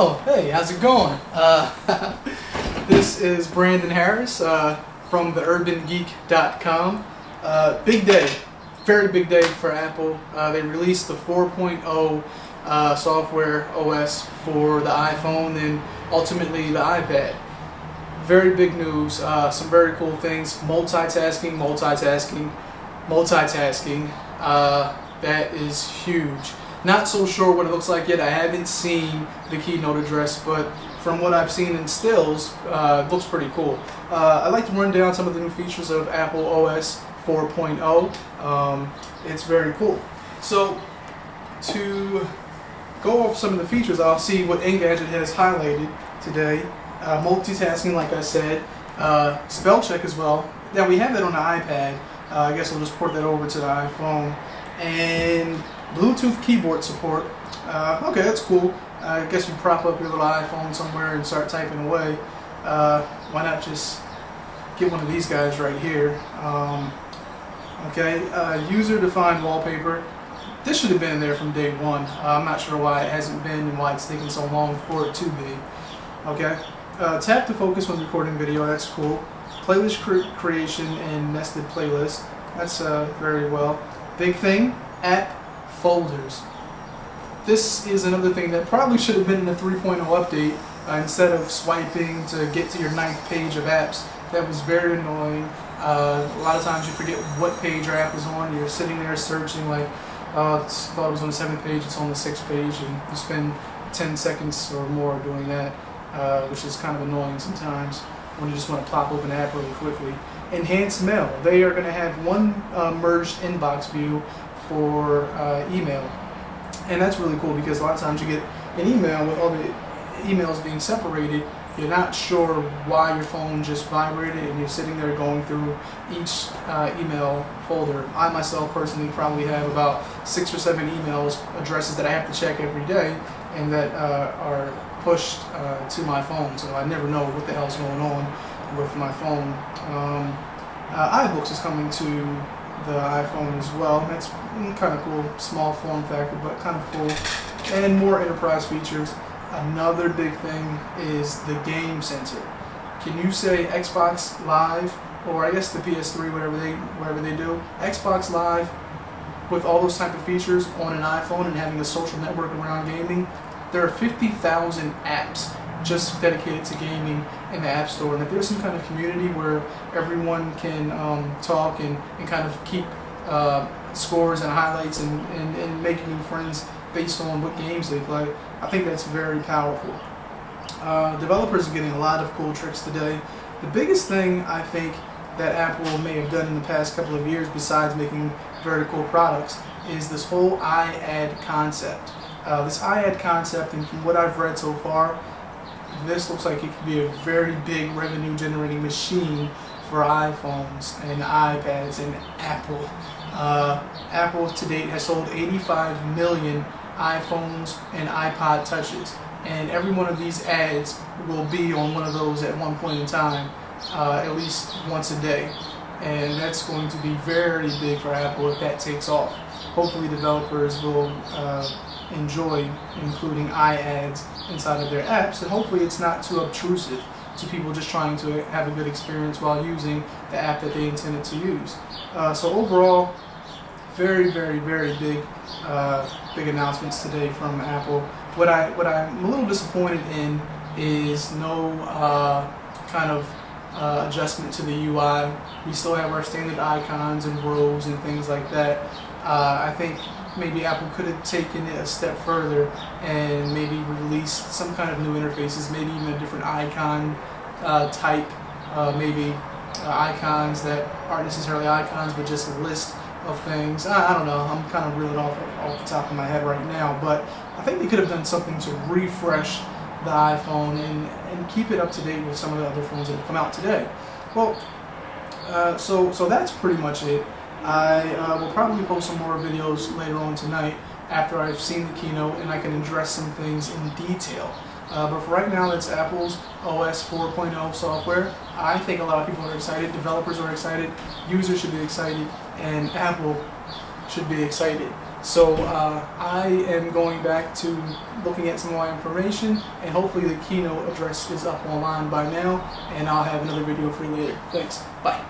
Oh, hey, how's it going? This is Brandon Harris from theurbangeek.com. Big day, very big day for Apple. They released the 4.0 software OS for the iPhone and ultimately the iPad. Very big news, some very cool things. Multitasking. That is huge. Not so sure what it looks like yet. I haven't seen the keynote address, but from what I've seen in stills, it looks pretty cool. I'd like to run down some of the new features of Apple OS 4.0. It's very cool. So to go over some of the features, I'll see what Engadget has highlighted today. Multitasking, like I said, spell check as well. Now we have that on the iPad. I guess we'll just port that over to the iPhone. And Bluetooth keyboard support. Okay, that's cool. I guess you prop up your little iPhone somewhere and start typing away. Why not just get one of these guys right here? Okay, user-defined wallpaper. This should have been there from day one. I'm not sure why it hasn't been and why it's taking so long for it to be. Okay, tap to focus when recording video. That's cool. Playlist creation and nested playlist. That's very well. Big thing, app folders. This is another thing that probably should have been in the 3.0 update. Instead of swiping to get to your 9th page of apps. That was very annoying. A lot of times you forget what page your app is on. You're sitting there searching like, thought it was on the 7th page, it's on the 6th page, and you spend 10 seconds or more doing that, which is kind of annoying sometimes when you just want to plop open an app really quickly. Enhanced mail. They are going to have one merged inbox view for email. And that's really cool because a lot of times you get an email with all the emails being separated. You're not sure why your phone just vibrated and you're sitting there going through each email folder. I myself personally probably have about 6 or 7 emails addresses that I have to check every day and that are pushed to my phone, so I never know what the hell's going on with my phone. iBooks is coming to the iPhone as well. That's kind of cool, small form factor, but kind of cool. And more enterprise features. Another big thing is the game center. Can you say Xbox Live, or I guess the PS3, whatever they do, Xbox Live with all those type of features on an iPhone and having a social network around gaming? There are 50,000 apps just dedicated to gaming in the App Store, and if there's some kind of community where everyone can talk and kind of keep scores and highlights and make new friends based on what games they play, I think that's very powerful. Developers are getting a lot of cool tricks today. The biggest thing I think that Apple may have done in the past couple of years, besides making very cool products, is this whole iAd concept. This iAd concept, and from what I've read so far, this looks like it could be a very big revenue generating machine for iPhones and iPads and Apple. Apple to date has sold 85 million iPhones and iPod touches, and every one of these ads will be on one of those at one point in time, at least once a day, and that's going to be very big for Apple if that takes off. Hopefully developers will enjoy including iAds inside of their apps, and hopefully it's not too obtrusive to people just trying to have a good experience while using the app that they intended to use. So overall, very big announcements today from Apple. What I'm a little disappointed in is no kind of adjustment to the UI. We still have our standard icons and rows and things like that. I think maybe Apple could have taken it a step further and maybe released some kind of new interfaces, maybe even a different icon type, maybe icons that aren't necessarily icons but just a list of things. I don't know, I'm kind of reeling off the top of my head right now, but I think they could have done something to refresh the iPhone and keep it up to date with some of the other phones that have come out today. Well, so that's pretty much it. I will probably post some more videos later on tonight after I've seen the keynote and I can address some things in detail. But for right now, that's Apple's OS 4.0 software. I think a lot of people are excited, developers are excited, users should be excited, and Apple should be excited. So I am going back to looking at some of my information, and hopefully the keynote address is up online by now, and I'll have another video for you later. Thanks. Bye.